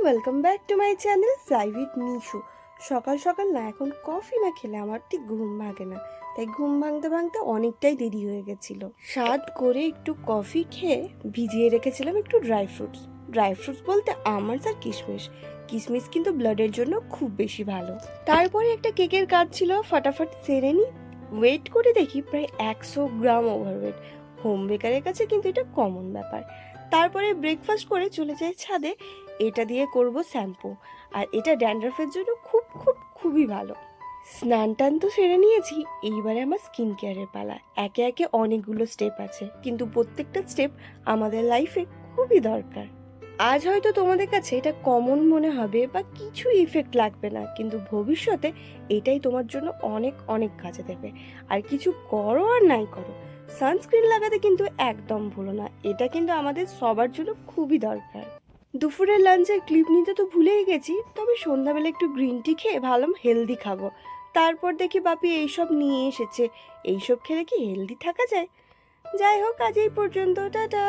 Welcome back to my channel fly with Nishu. সকাল সকাল না এখন কফি না খেলে আমার ঠিক ঘুম ভাঙে না, তাই ঘুম ভাঙতে ভাঙতে অনেকটাই দেরি হয়ে গেছিল। স্বাদ করে একটু কফি খেয়ে ভিজিয়ে রেখেছিলাম একটু ড্রাই ফ্রুটস বলতে আমন্ডস আর কিশমিশ। কিশমিশ কিন্তু ব্লাডের জন্য খুব বেশি ভালো। তারপরে একটা কেকের কাজ ছিল, ফটাফট সেরে নিই। ওয়েট করে দেখি প্রায় 100 গ্রাম ওভারওয়েট। হোম বেকারের কাছে কিন্তু এটা কমন ব্যাপার। তারপরে ব্রেকফাস্ট করে চলে যাই ছাদে। এটা দিয়ে করব শ্যাম্পু, আর এটা ড্যান্ড্রাফের জন্য খুবই ভালো। স্নান টান তো সেরে নিয়েছি, এইবারে আমার স্কিন কেয়ারের পালা। একে একে অনেকগুলো স্টেপ আছে, কিন্তু প্রত্যেকটা স্টেপ আমাদের লাইফে খুবই দরকার। আজ হয়তো তোমাদের কাছে এটা কমন মনে হবে বা কিছু ইফেক্ট লাগবে না, কিন্তু ভবিষ্যতে এটাই তোমার জন্য অনেক অনেক কাজে দেবে। আর কিছু করো আর নাই করো, সানস্ক্রিন লাগাতে কিন্তু একদম ভুলো না, এটা কিন্তু আমাদের সবার জন্য খুবই দরকার। দুপুরের লাঞ্চের ক্লিপ নিতে তো ভুলেই গেছি, তবে সন্ধ্যাবেলা একটু গ্রিন টি খেয়ে ভাবলাম হেলদি খাবো। তারপর দেখি বাপি এইসব নিয়ে এসেছে। এইসব খেলে কি হেলদি থাকা যায়? যাই হোক, আজ এই পর্যন্ত, টাটা।